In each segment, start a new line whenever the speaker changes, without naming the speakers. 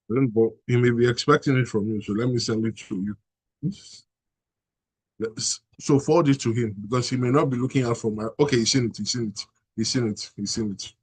But he may be expecting it from you, so let me send it to you. So forward it to him because he may not be looking out for my. Okay, he's seen it. He's seen it. He's seen it. He's seen it.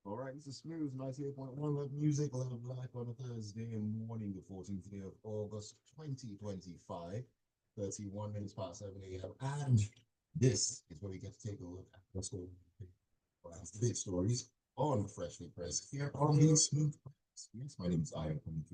All right, this is Smooth 98.1 Love Music, Love Life on a Thursday morning, the 14th day of August 2025, 31 minutes past 7 a.m. And this is where we get to take a look at what's going on in today's stories on Freshly Pressed here on the Smooth. Yes, my name is Ayokunmi.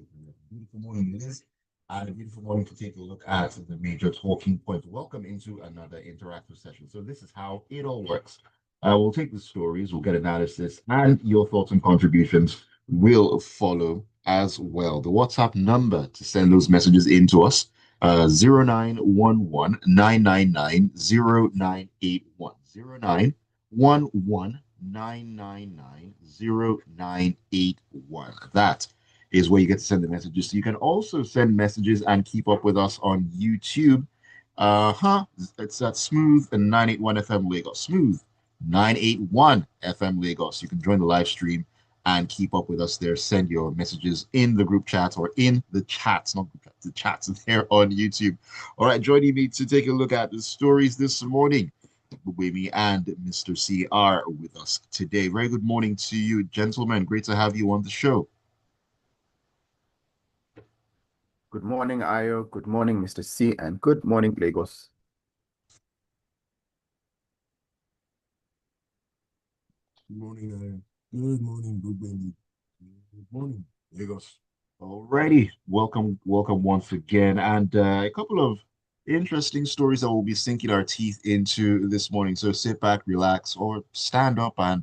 Beautiful morning it is, and a beautiful morning to take a look at the major talking points. Welcome into another interactive session. So this is how it all works. We'll take the stories, we'll get analysis, and your thoughts and contributions will follow as well. The WhatsApp number to send those messages in to us, 0911 0911 That is where you get to send the messages. So you can also send messages and keep up with us on YouTube. It's at Smooth and 981 FM Lagos. Smooth 981 FM Lagos. You can join the live stream and keep up with us there. Send your messages in the group chat or in the chats, not group chats, the chats there on YouTube. All right, joining me to take a look at the stories this morning. Gbubemi and Mr. C are with us today. Very good morning to you, gentlemen. Great to have you on the show.
Good morning, Ayo. Good morning, Mr. C, and good morning, Lagos.
Good morning, Aaron. Good morning, Gbubemi. Good morning, Lagos.
Alrighty, welcome once again, and a couple of interesting stories that we'll be sinking our teeth into this morning. So sit back, relax, or stand up, and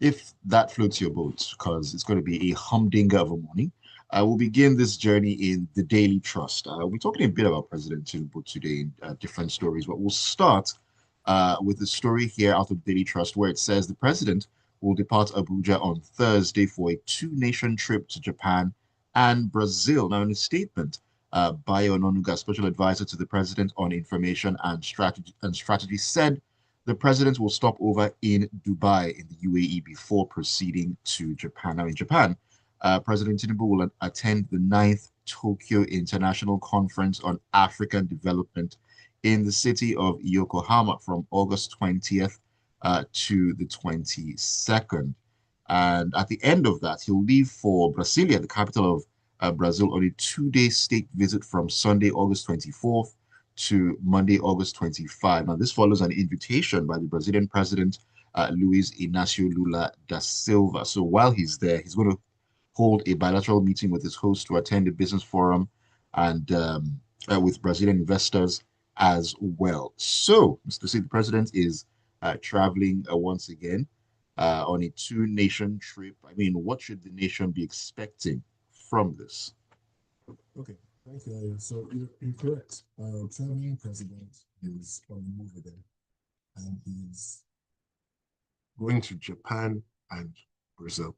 if that floats your boat, because it's going to be a humdinger of a morning. We'll begin this journey in the Daily Trust. We're talking a bit about President Tinubu today in different stories, but we'll start with the story here out of Daily Trust where it says the president will depart Abuja on Thursday for a two-nation trip to Japan and Brazil. Now, in a statement, Bayo Ononuga, special advisor to the president on information and strategy, said the president will stop over in Dubai in the UAE before proceeding to Japan. Now, in Japan, President Tinubu will attend the ninth Tokyo International Conference on African Development in the city of Yokohama from August 20th to the 22nd. And at the end of that, he'll leave for Brasilia, the capital of Brazil, on a 2-day state visit from Sunday, August 24th to Monday, August 25. Now, this follows an invitation by the Brazilian president, Luiz Inácio Lula da Silva. So while he's there, he's going to hold a bilateral meeting with his host to attend a business forum and with Brazilian investors as well. So, Mr. C, the president is traveling once again on a two-nation trip. I mean, what should the nation be expecting from this?
Okay, thank you, Aaron. So you're correct. Traveling president is on the move again, and he's going to Japan and Brazil.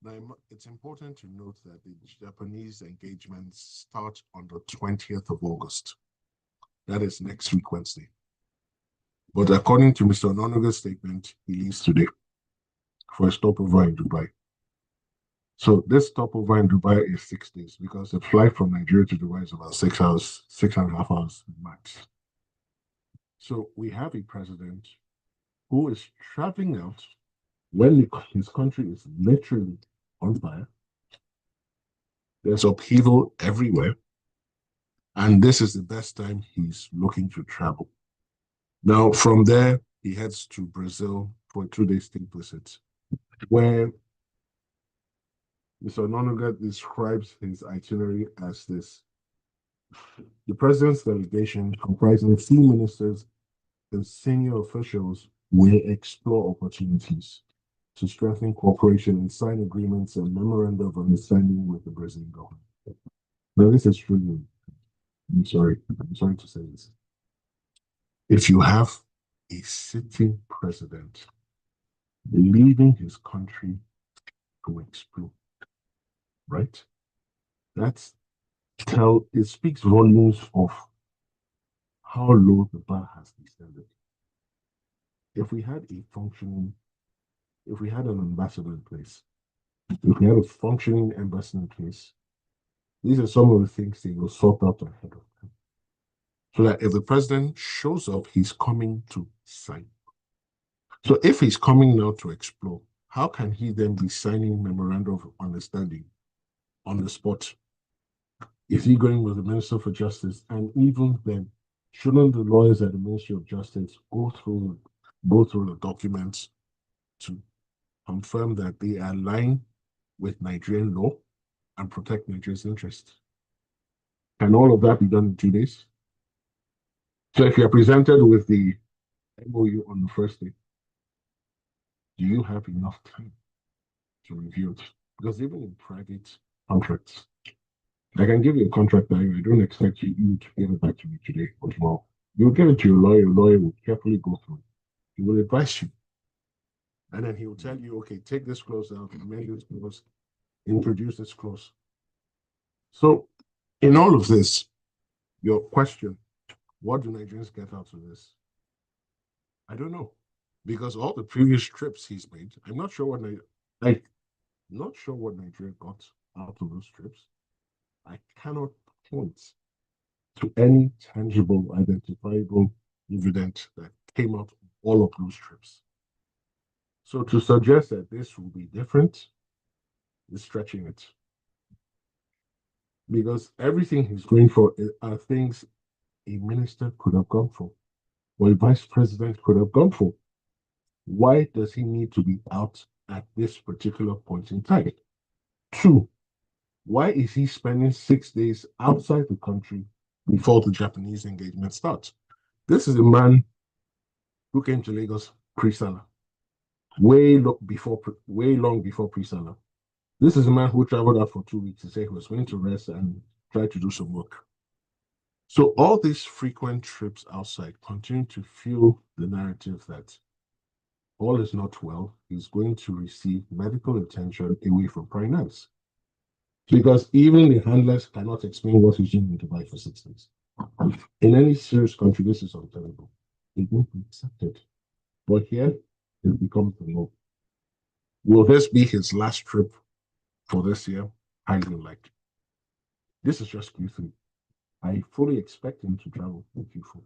Now, it's important to note that the Japanese engagements start on the 20th of August. That is next week, Wednesday. But according to Mr. Ononuga's statement, he leaves today for a stopover in Dubai. So this stopover in Dubai is 6 days because the flight from Nigeria to Dubai is about 6 hours, 6.5 hours max. So we have a president who is traveling out when his country is literally on fire. There's upheaval everywhere. And this is the best time he's looking to travel. Now, from there, he heads to Brazil for a 2-day state visit, where Mr. Ononuga describes his itinerary as this. The president's delegation, comprising key ministers and senior officials, will explore opportunities to strengthen cooperation and sign agreements and memoranda of understanding with the Brazilian government. Now, this is truly, I'm sorry to say this. If you have a sitting president leaving his country to explore, right? That's it speaks volumes of how low the bar has descended. If we had a functioning, if we had an ambassador in place, if we had a functioning embassy in place, these are some of the things they will sort out ahead of time. So that if the president shows up, he's coming to sign. So if he's coming now to explore, how can he then be signing memorandum of understanding on the spot? Is he going with the Minister for Justice? And even then, shouldn't the lawyers at the Ministry of Justice go through the documents to confirm that they align with Nigerian law and protect Nigeria's interests? Can all of that be done in 2 days? So if you're presented with the MOU on the first day, do you have enough time to review it? Because even in private contracts, I can give you a contract now. I don't expect you to give it back to me today or tomorrow. You'll give it to your lawyer. Your lawyer will carefully go through it. He will advise you. And then he will tell you, okay, take this clause out, amend this clause, introduce this clause. So in all of this, your question, what do Nigerians get out of this? I don't know. Because all the previous trips he's made, I'm not sure what Nigeria got out of those trips. I cannot point to any tangible, identifiable evidence that came out of all of those trips. So to suggest that this will be different is stretching it. Because everything he's going for are things a minister could have gone for, or a vice president could have gone for. Why does he need to be out at this particular point in time? 2, why is he spending 6 days outside the country before the Japanese engagement starts? This is a man who came to Lagos pre-Salah, way long before pre-Salah. This is a man who traveled out for 2 weeks to say he was going to rest and try to do some work. So all these frequent trips outside continue to fuel the narrative that all is not well. He's going to receive medical attention away from finance. Because even the handlers cannot explain what he's doing in Dubai for 6 days. In any serious country, this is untenable. It won't be accepted. But here, it becomes the law. Will this be his last trip for this year? Highly unlikely. This is just Q3. I fully expect him to travel in Q4.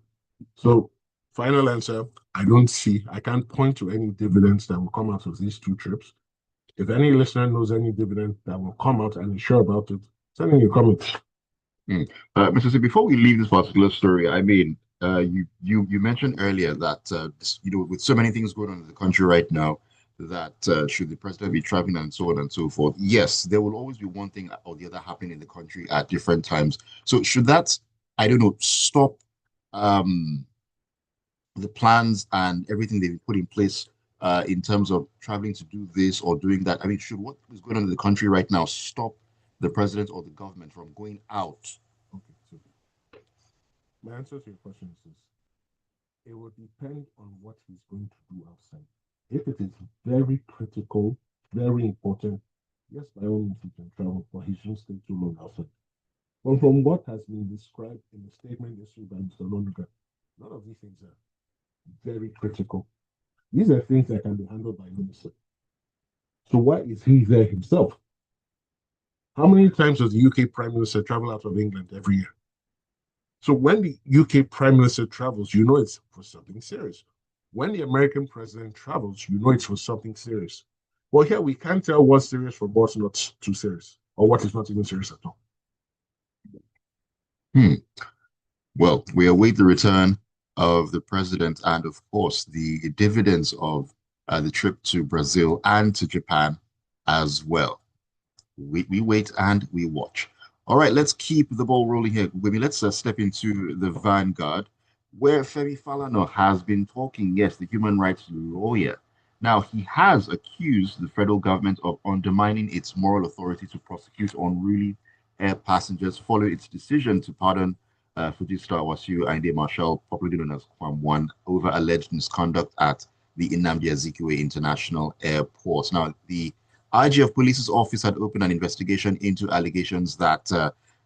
So, final answer, I can't point to any dividends that will come out of these 2 trips. If any listener knows any dividend that will come out and is sure about it, send in your comments.
Mr. C, before we leave this particular story, I mean, you mentioned earlier that with so many things going on in the country right now, that should the president be traveling and so on and so forth, yes, there will always be one thing or the other happening in the country at different times. So should that, I don't know, stop the plans and everything they've put in place in terms of traveling to do this or doing that? I mean, should what is going on in the country right now stop the president or the government from going out?
Okay, so my answer to your question is this. It will depend on what he's going to do outside. If it is very critical, very important, yes, by all means he can travel, but he shouldn't stay too long outside. But from what has been described in the statement issued by Mr. Lonuga, none of these things are very critical. These are things that can be handled by minister. So why is he there himself? How many times does the UK Prime Minister travel out of England every year? So when the UK Prime Minister travels, you know it's for something serious. When the American president travels, you know it's for something serious. Well, here we can't tell what's serious from what's not too serious, or what is not even serious at all.
Well, we await the return of the president and, of course, the dividends of the trip to Brazil and to Japan as well. We wait and we watch. All right, let's keep the ball rolling here. Let's step into the vanguard, where Femi Falana has been talking. Yes, the human rights lawyer. Now, he has accused the federal government of undermining its moral authority to prosecute unruly air passengers following its decision to pardon Fuji star Wasiu Ayinde Marshall, popularly known as Kwam1, over alleged misconduct at the Nnamdi Azikiwe International Airport. Now, the IG of Police's office had opened an investigation into allegations that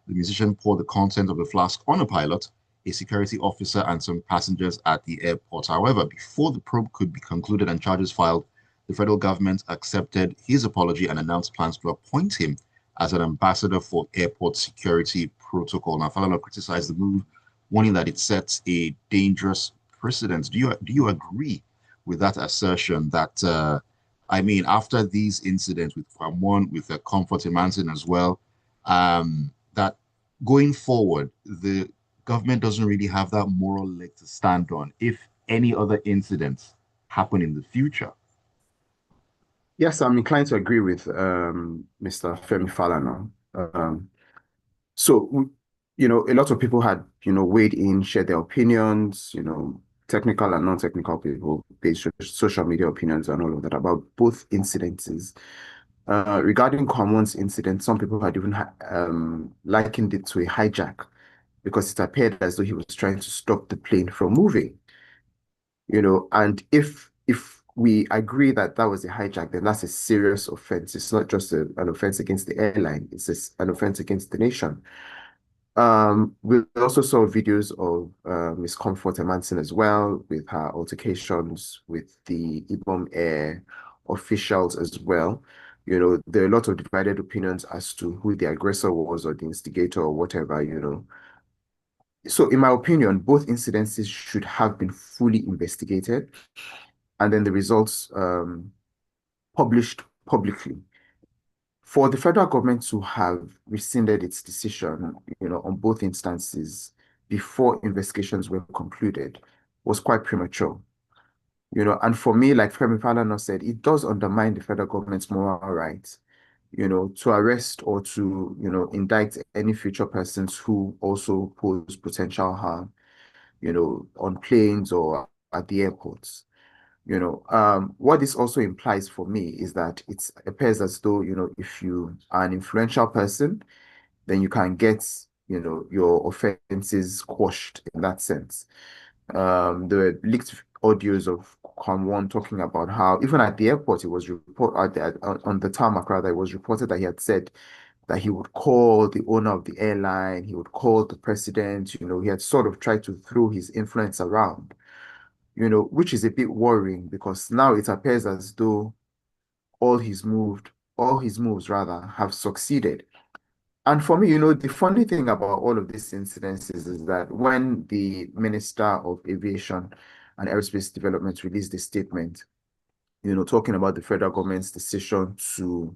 The musician poured the content of the flask on a pilot, a security officer, and some passengers at the airport. However, before the probe could be concluded and charges filed, the federal government accepted his apology and announced plans to appoint him as an ambassador for airport security protocol. Now, Falana criticized the move, warning that it sets a dangerous precedent. Do you agree with that assertion that I mean, after these incidents with Kwamwon, with the Comfort Manson as well, that going forward, the government doesn't really have that moral leg to stand on if any other incidents happen in the future?
Yes, I'm inclined to agree with Mr. Femi Falana. So, a lot of people had, weighed in, shared their opinions, technical and non-technical people, based social media opinions and all of that about both incidences. Regarding Kwamwon's incident, some people had even likened it to a hijack because it appeared as though he was trying to stop the plane from moving. And if we agree that that was a hijack, then that's a serious offense. It's not just an offense against the airline, it's an offense against the nation. We also saw videos of Miss Comfort Emanson as well, with her altercations with the Ibom Air officials as well. There are a lot of divided opinions as to who the aggressor was or the instigator or whatever. So in my opinion, both incidences should have been fully investigated and then the results published publicly. For the federal government to have rescinded its decision, on both instances before investigations were concluded was quite premature. And for me, like Femi Falana said, it does undermine the federal government's moral rights, to arrest or to, indict any future persons who also pose potential harm, on planes or at the airports. What this also implies for me is that it appears as though, if you are an influential person, then you can get, your offenses quashed in that sense. There were leaked audios of Kwamwon talking about how, even at the airport, it was reported on the tarmac, rather, it was reported that he had said that he would call the owner of the airline, he would call the president, he had sort of tried to throw his influence around, which is a bit worrying because now it appears as though all his moves rather have succeeded. And for me, the funny thing about all of these incidences is that when the Minister of Aviation and Aerospace Development released a statement, talking about the federal government's decision to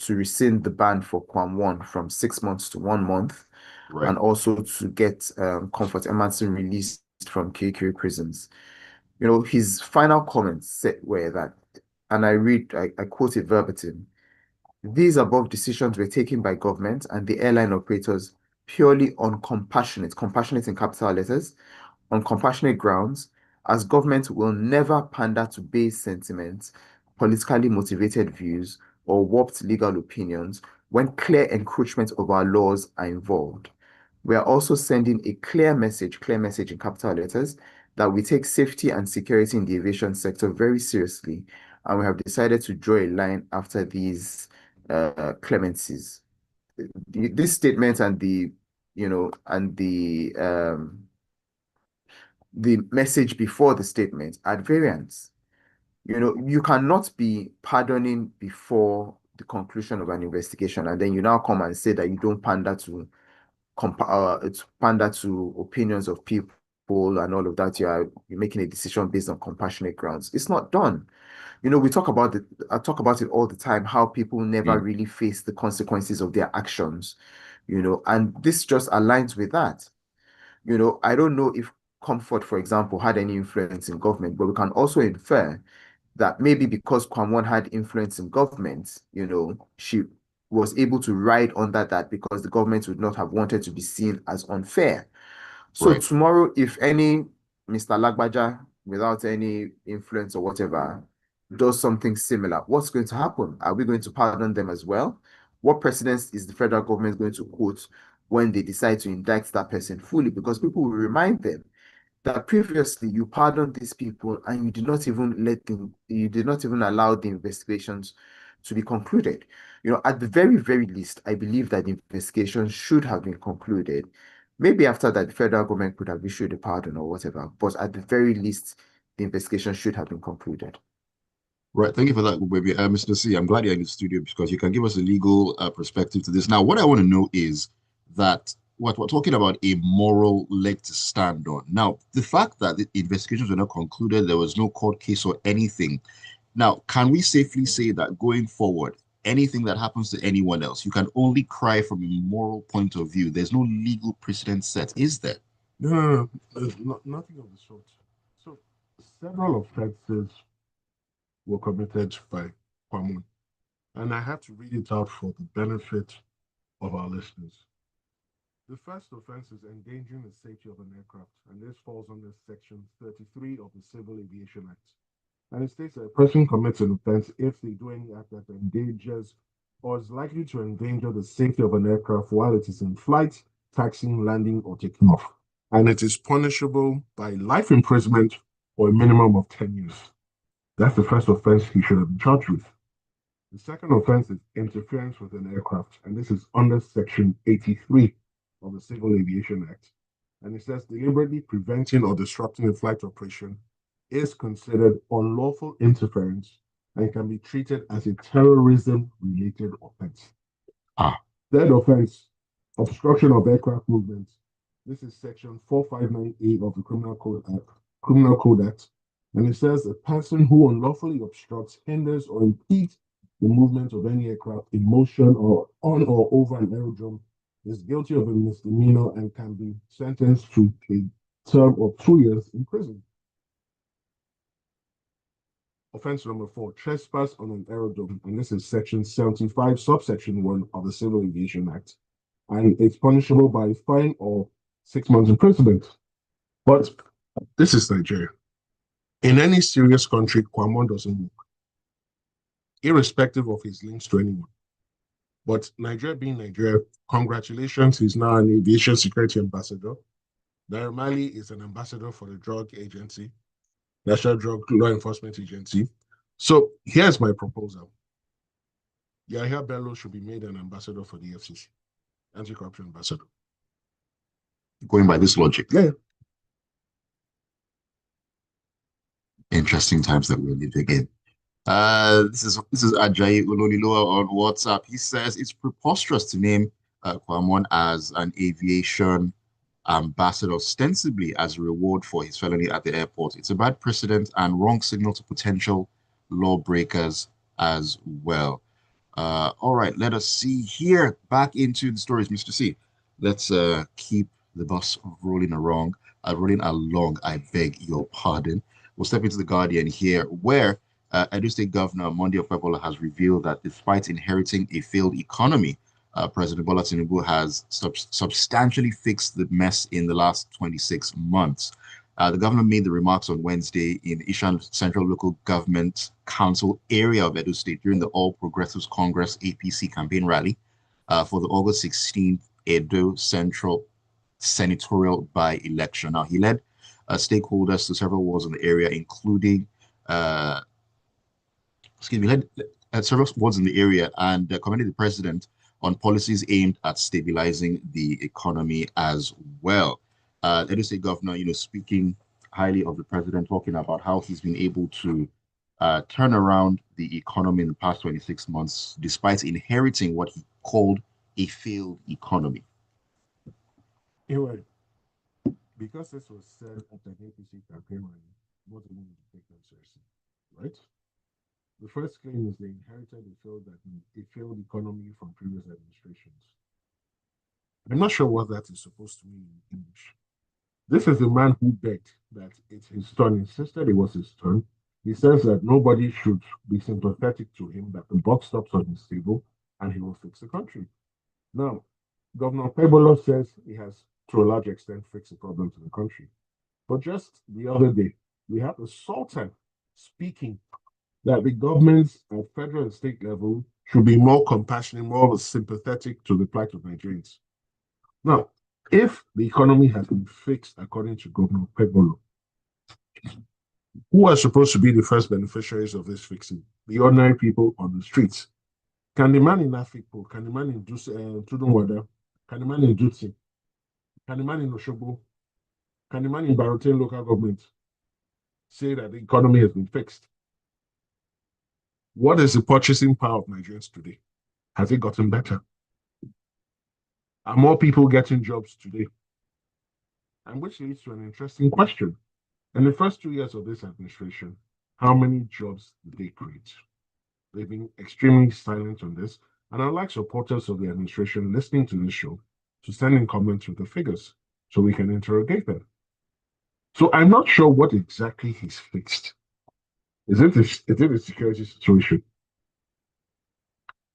rescind the ban for Kwamwon from 6 months to 1 month,
Right.
and also to get Comfort Emerson released from Kirikiri prisons. His final comments were that, and I quote it verbatim, "These above decisions were taken by government and the airline operators purely on compassionate in capital letters, on compassionate grounds, as government will never pander to base sentiments, politically motivated views, or warped legal opinions when clear encroachment of our laws are involved. We are also sending a clear message in capital letters, that we take safety and security in the aviation sector very seriously, and we have decided to draw a line after these clemencies." This statement and the message before the statement are at variance. You cannot be pardoning before the conclusion of an investigation, and then you now come and say that you don't pander to opinions of people and all of that. You're making a decision based on compassionate grounds. It's not done. We talk about it. I talk about it all the time, how people never really face the consequences of their actions, and this just aligns with that. I don't know if Comfort, for example, had any influence in government, but we can also infer that maybe because Kwamwon had influence in government, she was able to ride under that because the government would not have wanted to be seen as unfair. So
Right.
tomorrow, if any Mr. Lagbaja, without any influence or whatever, does something similar, what's going to happen? Are we going to pardon them as well? What precedence is the federal government going to quote when they decide to indict that person fully? Because people will remind them that previously you pardoned these people and you did not even allow the investigations to be concluded. At the very, very least, I believe that the investigation should have been concluded. Maybe after that, the federal government could have issued a pardon or whatever, but at the very least, the investigation should have been concluded.
Right. Thank you for that, Gbubemi. Mr. C, I'm glad you're in the studio because you can give us a legal perspective to this. Now, what I want to know is that what we're talking about a moral leg to stand on. Now, the fact that the investigations were not concluded, there was no court case or anything. Now, can we safely say that going forward, anything that happens to anyone else, you can only cry from a moral point of view? There's no legal precedent set, is there?
No. There's nothing of the sort. So, several offenses were committed by Kwame, and I have to read it out for the benefit of our listeners. The first offense is endangering the safety of an aircraft, and this falls under Section 33 of the Civil Aviation Act. And it states that a person commits an offense if they do any act that endangers or is likely to endanger the safety of an aircraft while it is in flight, taxiing, landing, or taking off. And it is punishable by life imprisonment or a minimum of 10 years. That's the first offense he should have been charged with. The second offense is interference with an aircraft, and this is under Section 83 of the Civil Aviation Act. And it says deliberately preventing or disrupting a flight operation is considered unlawful interference and can be treated as a terrorism-related offense. Third offense, obstruction of aircraft movement. This is Section 459A of the Criminal Code Act. And it says a person who unlawfully obstructs, hinders, or impedes the movement of any aircraft in motion or on or over an aerodrome is guilty of a misdemeanor and can be sentenced to a term of 2 years in prison. Offense number 4, trespass on an aerodrome, and this is Section 75, subsection 1 of the Civil Aviation Act, and it's punishable by fine or 6 months imprisonment. But this is Nigeria. In any serious country, Kwame doesn't work, irrespective of his links to anyone. But Nigeria being Nigeria, congratulations, he's now an aviation security ambassador. Naira Marley is an ambassador for the drug agency, National Drug Law Enforcement Agency. So here's my proposal. Yahya Bello should be made an ambassador for the FCC, anti-corruption ambassador.
Going by this logic.
Yeah.
Interesting times that we're living in. This is Ajayi Oloniloa on WhatsApp. He says it's preposterous to name Kwame as an aviation ambassador ostensibly as a reward for his felony at the airport. It's a bad precedent and wrong signal to potential lawbreakers as well. All right, let us see here. Back into the stories, Mr. C. Let's keep the bus rolling along. I beg your pardon. We'll step into the Guardian here, where Edo State Governor Monday Okpebholo has revealed that despite inheriting a failed economy, President Bola Tinubu has substantially fixed the mess in the last 26 months. The governor made the remarks on Wednesday in Ishan Central Local Government Council area of Edo State during the All Progressives Congress APC campaign rally for the August 16th Edo Central senatorial by-election. Now, he led stakeholders to several wards in the area, including led several wards in the area and commended the president on policies aimed at stabilizing the economy as well. Edo State Governor, speaking highly of the president, talking about how he's been able to turn around the economy in the past 26 months, despite inheriting what he called a failed economy.
Anyway, because this was said at the APC campaign rally, what do we need to take them seriously, right? The first claim is they inherited a failed economy from previous administrations. I'm not sure what that is supposed to mean in English. This is the man who begged that it's his turn, insisted it was his turn. He says that nobody should be sympathetic to him, that the buck stops on his table, and he will fix the country. Now, Governor Okpebholo says he has, to a large extent, fixed the problems in the country. But just the other day, we had the Sultan speaking that the governments at federal and state level should be more compassionate, more sympathetic to the plight of Nigerians. Now, if the economy has been fixed according to Governor Okpebholo, who are supposed to be the first beneficiaries of this fixing? The ordinary people on the streets. Can the man in Afikpo, can the man in Tudunwada, can the man in Jutsi, can the man in Oshobo, can the man in Barotain local government say that the economy has been fixed? What is the purchasing power of Nigerians today? Has it gotten better? Are more people getting jobs today? And which leads to an interesting question. In the first 2 years of this administration, how many jobs did they create? They've been extremely silent on this, and I'd like supporters of the administration listening to this show to send in comments with the figures so we can interrogate them. So I'm not sure what exactly he's fixed. Is it the security situation?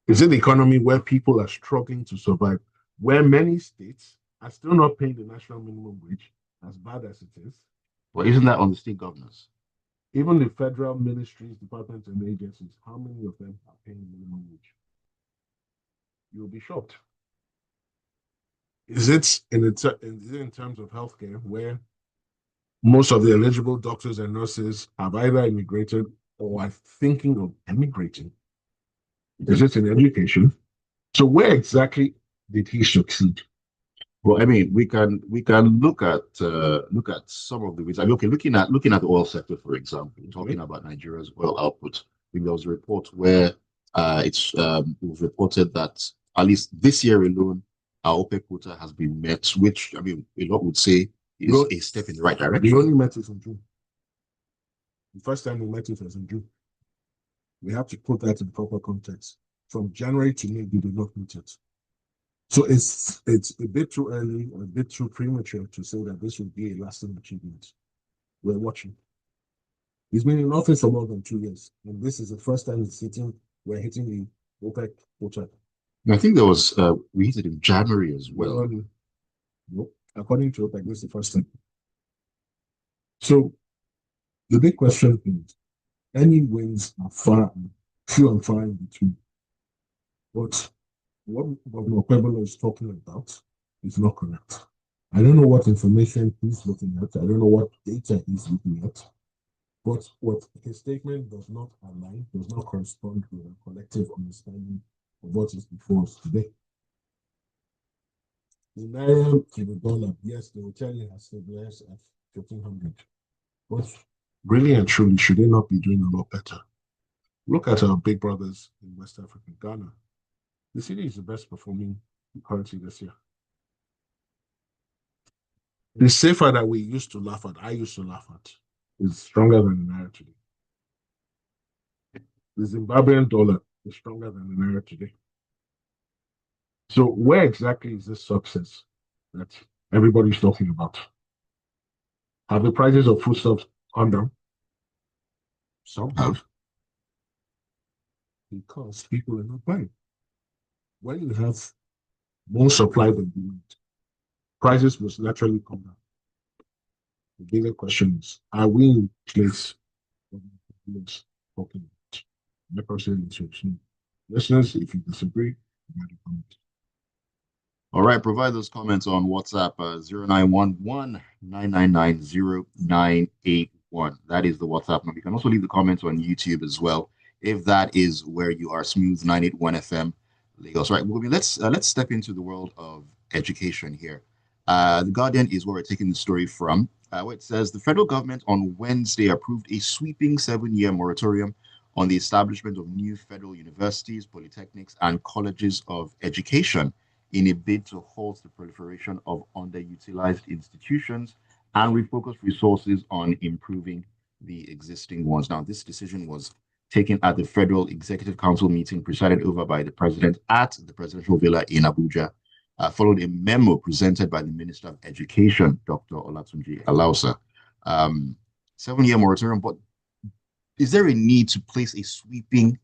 Is it the economy where people are struggling to survive, where many states are still not paying the national minimum wage, as bad as it is?
Well, isn't that on the state governors?
Even the federal ministries, departments, and agencies, how many of them are paying minimum wage? You'll be shocked. Is it in terms of healthcare, where most of the eligible doctors and nurses have either immigrated or are thinking of emigrating? Is it in education? So where exactly did he succeed?
Well, I mean, we can look at some of the reasons. I mean, okay, looking at the oil sector, for example, talking about Nigeria's oil output. I think there was a report where it was reported that at least this year alone, our OPEC quota has been met, which I mean, a lot would say is a step in the right
We
direction.
only met it in June. The first time we met it was in June. We have to put that in proper context. From January to May, we did not meet it. So it's a bit too early or a bit too premature to say that this will be a lasting achievement. We're watching. He's been in office for more than 2 years, and this is the first time we're hitting the OPEC quota.
I think there was we hit it in January as well.
No, according to OPEC, this is the first time. So the big question is, any wins are few and far in between. But what Governor Kwebelo is talking about is not correct. I don't know what information he's looking at. I don't know what data he's looking at. But what his statement does not align, does not correspond with a collective understanding of what is before us today. The naira to the dollar, yes, they will tell you has stabilized at 1,500. But really and truly, should they not be doing a lot better? Look at our big brothers in West Africa, Ghana. The city is the best performing currency this year. The safer that we used to laugh at, I used to laugh at, is stronger than the naira today. The Zimbabwean dollar is stronger than the naira today. So where exactly is this success that everybody's talking about? Have the prices of foodstuffs gone down? Some have. Because people are not buying. When you have more supply than demand, prices must naturally come down. The bigger question is, are we in place for the talking about? My personal instruction. Listeners, if you disagree, write a comment.
All right, provide those comments on WhatsApp 0911 999 That is the WhatsApp number. You can also leave the comments on YouTube as well, if that is where you are. Smooth 981 FM Lagos. Right, let's step into the world of education here. The Guardian is where we're taking the story from. Where it says the federal government on Wednesday approved a sweeping 7-year moratorium on the establishment of new federal universities, polytechnics, and colleges of education in a bid to halt the proliferation of underutilized institutions and refocus resources on improving the existing ones. Now, this decision was taken at the Federal Executive Council meeting presided over by the president at the presidential villa in Abuja, followed a memo presented by the Minister of Education, Dr. Olatunji Alausa. 7-year moratorium, but is there a need to place a sweeping,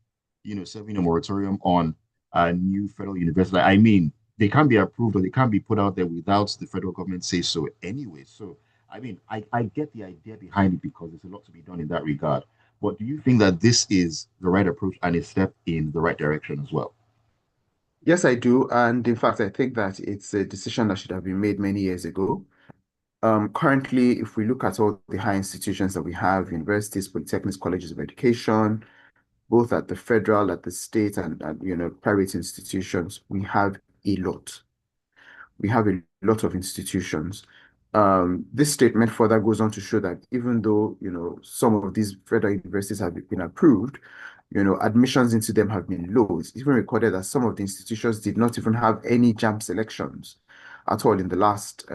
7-year moratorium on a new federal university? I mean, they can't be approved or they can't be put out there without the federal government say so anyway. So, I mean, I get the idea behind it because there's a lot to be done in that regard. But do you think that this is the right approach and a step in the right direction as well?
Yes, I do. And in fact, I think that it's a decision that should have been made many years ago. Currently, if we look at all the high institutions that we have, universities, polytechnics, colleges of education, both at the federal, at the state, and private institutions. We have a lot. We have a lot of institutions. This statement further goes on to show that even though, some of these federal universities have been approved, admissions into them have been low. It's even recorded that some of the institutions did not even have any JAMB selections at all in the last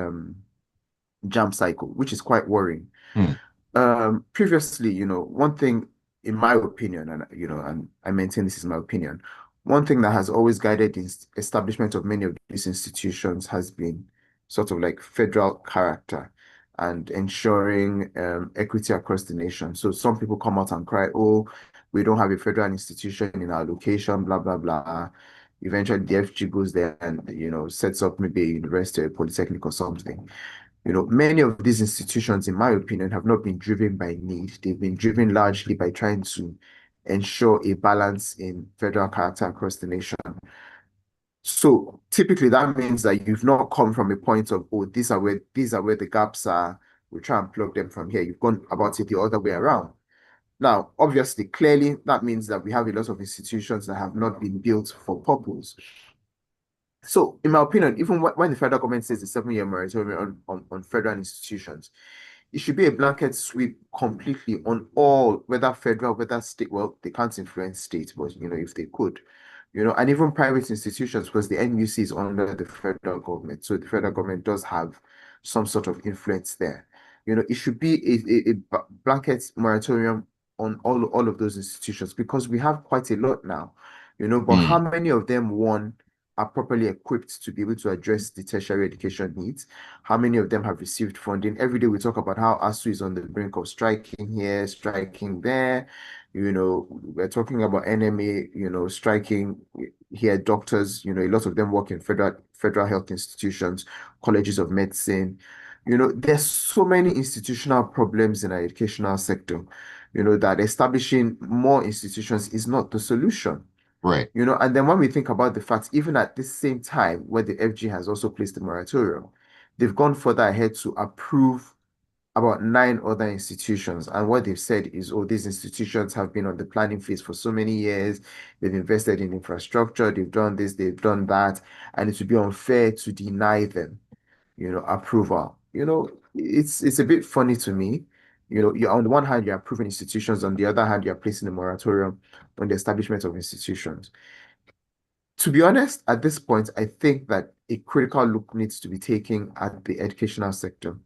JAMB cycle, which is quite worrying.
Mm.
Previously, one thing, in my opinion, and I maintain this is my opinion, one thing that has always guided the establishment of many of these institutions has been sort of like federal character and ensuring equity across the nation. So some people come out and cry, oh, we don't have a federal institution in our location, blah, blah, blah. Eventually, the FG goes there and, sets up maybe a university or a polytechnic or something. Many of these institutions, in my opinion, have not been driven by need. They've been driven largely by trying to ensure a balance in federal character across the nation. So typically that means that you've not come from a point of, oh, these are where the gaps are. We try and plug them from here. You've gone about it the other way around. Now, obviously, clearly, that means that we have a lot of institutions that have not been built for purpose. So, in my opinion, even when the federal government says a 7-year moratorium on federal institutions, it should be a blanket sweep completely on all, whether federal, whether state. Well, they can't influence state, but if they could, and even private institutions, because the NUC is under the federal government, so the federal government does have some sort of influence there. It should be a blanket moratorium on all of those institutions because we have quite a lot now, but how many of them, one, are properly equipped to be able to address the tertiary education needs? How many of them have received funding? Every day we talk about how ASU is on the brink of striking here, striking there. We're talking about NMA, striking here, doctors, a lot of them work in federal health institutions, colleges of medicine. There's so many institutional problems in our educational sector, that establishing more institutions is not the solution.
Right.
And then when we think about the fact, even at this same time where the FG has also placed the moratorium, they've gone further ahead to approve about 9 other institutions. And what they've said is, oh, these institutions have been on the planning phase for so many years. They've invested in infrastructure. They've done this, they've done that. And it would be unfair to deny them, approval. It's a bit funny to me. You're on the one hand, you're approving institutions. On the other hand, you're placing a moratorium on the establishment of institutions. To be honest, at this point, I think that a critical look needs to be taken at the educational sector.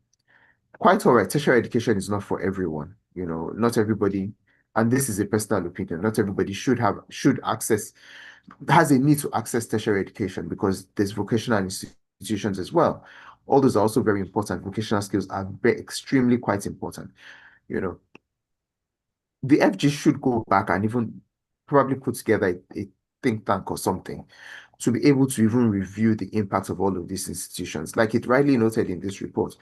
Quite all right, tertiary education is not for everyone. Not everybody, and this is a personal opinion, not everybody should access, has a need to access tertiary education because there's vocational institutions as well. All those are also very important. Vocational skills are extremely quite important. The FG should go back and even probably put together a think tank or something to be able to even review the impact of all of these institutions. Like it rightly noted in this report,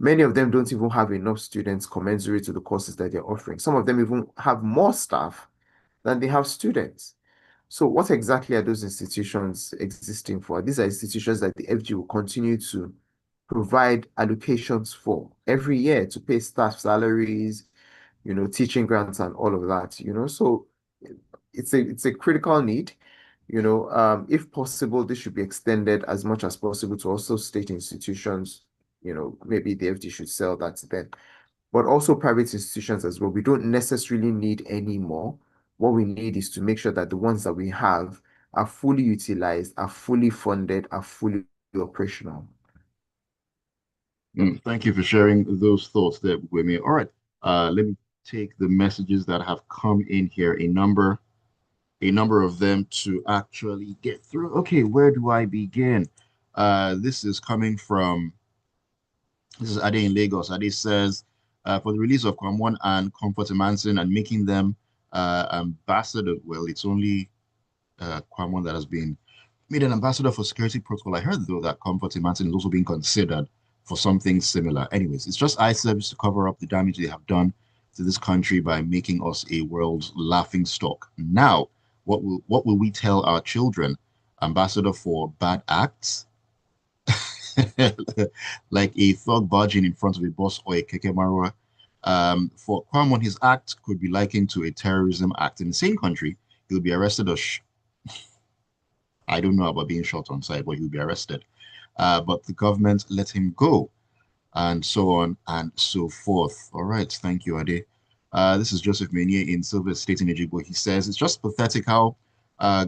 many of them don't even have enough students commensurate to the courses that they're offering. Some of them even have more staff than they have students. So what exactly are those institutions existing for? These are institutions that the FG will continue to provide allocations for every year to pay staff salaries, teaching grants and all of that, so it's a critical need. If possible, this should be extended as much as possible to also state institutions. Maybe the FD should sell that to them, but also private institutions as well. We don't necessarily need any more. What we need is to make sure that the ones that we have are fully utilized, are fully funded, are fully operational.
Thank you for sharing those thoughts there, Gbubemi. All right, let me take the messages that have come in here, a number of them to actually get through. Okay, where do I begin? This is coming from, this is Ade in Lagos. Ade says, for the release of Kwamwan and Comfort Manson and making them ambassador, well, it's only Kwamwan that has been made an ambassador for security protocol. I heard, though, that Comfort Manson is also being considered for something similar. Anyways, it's just eye service to cover up the damage they have done to this country by making us a world's laughing stock. Now, what will we tell our children? Ambassador for bad acts? Like a thug barging in front of a bus or a keke marua For Kwamon, his act could be likened to a terrorism act in the same country. He'll be arrested or I don't know about being shot on sight, but he'll be arrested. But the government let him go, and so on and so forth. All right, thank you, Ade. This is Joseph Menier in Silver State in Ejigbo. He says it's just pathetic how uh,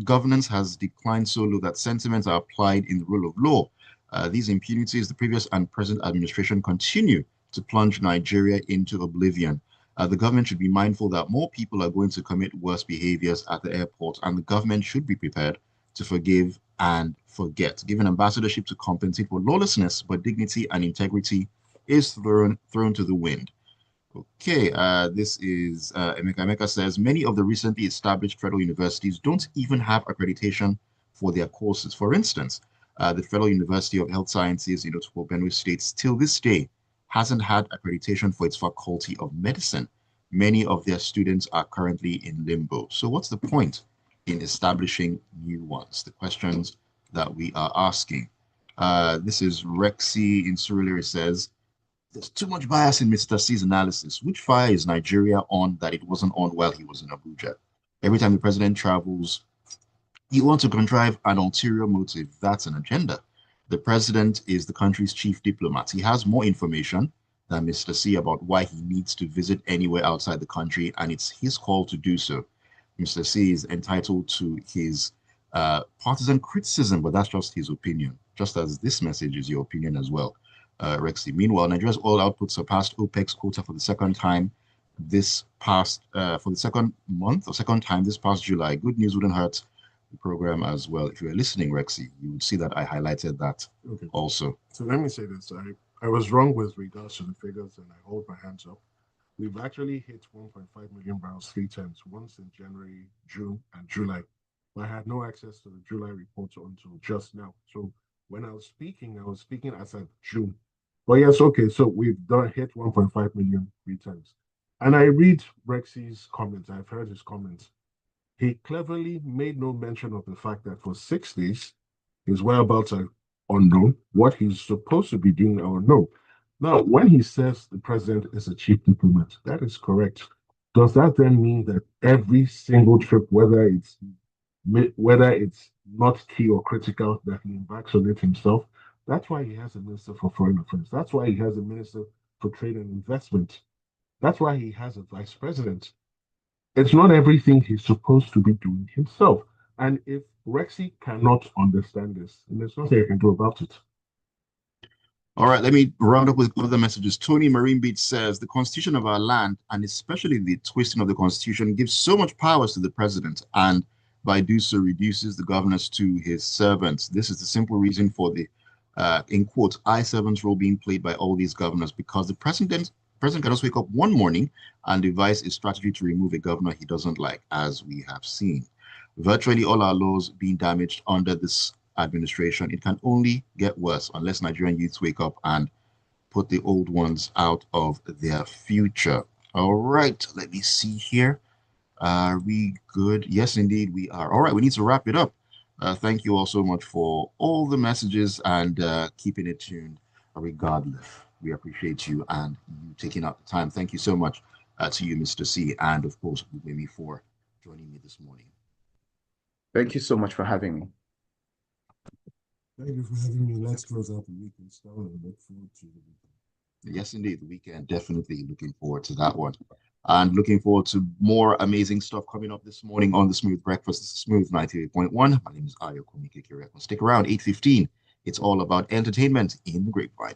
governance has declined so low that sentiments are applied in the rule of law. These impunities, the previous and present administration continue to plunge Nigeria into oblivion. The government should be mindful that more people are going to commit worse behaviors at the airport, and the government should be prepared to forgive and forget. Giving ambassadorship to compensate for lawlessness, but dignity and integrity is thrown to the wind. Okay, this is Emeka. Emeka says many of the recently established federal universities don't even have accreditation for their courses. For instance, the Federal University of Health Sciences in Otukpo, Benue State, still this day hasn't had accreditation for its Faculty of Medicine. Many of their students are currently in limbo. So what's the point in establishing new ones? The questions that we are asking. This is Rexy in Surulere says, there's too much bias in Mr. C's analysis. Which fire is Nigeria on that it wasn't on while he was in Abuja? Every time the president travels, you want to contrive an ulterior motive. That's an agenda. The president is the country's chief diplomat. He has more information than Mr. C about why he needs to visit anywhere outside the country, and it's his call to do so. Mr. C is entitled to his partisan criticism, but that's just his opinion, just as this message is your opinion as well. Rexy. Meanwhile, Nigeria's oil output surpassed OPEC's quota for the second time for the second month or second time this past July. Good news wouldn't hurt the program as well. If you were listening, Rexy, you would see that I highlighted that also.
So let me say this. I was wrong with regards to the figures, and I hold my hands up. We've actually hit 1.5 million barrels 3 times, once in January, June, and July. I had no access to the July report until just now. So when I was speaking as of June. But yes, okay, so we've hit 1.5 million 3 times. And I read Rexy's comments. I've heard his comments. He cleverly made no mention of the fact that for 6 days, his whereabouts are unknown. What he's supposed to be doing are unknown. Now, when he says the president is a chief diplomat, that is correct. Does that then mean that every single trip, whether it's not key or critical, that he embarks on it himself? That's why he has a minister for foreign affairs. That's why he has a minister for trade and investment. That's why he has a vice president. It's not everything he's supposed to be doing himself. And if Rexy cannot understand this, then there's nothing I can do about it.
All right, let me round up with other messages. Tony Marine Beach says the constitution of our land, and especially the twisting of the constitution, gives so much powers to the president, and by do so reduces the governors to his servants. This is the simple reason for the, in quotes, I servants role being played by all these governors, because the president can just wake up one morning and devise a strategy to remove a governor he doesn't like, as we have seen. Virtually all our laws being damaged under this administration. It can only get worse unless Nigerian youths wake up and put the old ones out of their future. All right, let me see here. Are we good? Yes, indeed, we are. All right, we need to wrap it up. Thank you all so much for all the messages and keeping it tuned regardless. We appreciate you and you taking out the time. Thank you so much to you, Mr. C, and of course, Gbubemi, for joining me this morning.
Thank you so much for having me.
Thank you for having me. Let's close out the weekend style and look forward to the weekend.
Yes, indeed. The weekend, definitely looking forward to that one. And looking forward to more amazing stuff coming up this morning on the Smooth Breakfast. This is Smooth 98.1. My name is Ayokunmi. Stick around, 8:15. It's all about entertainment in the grapevine.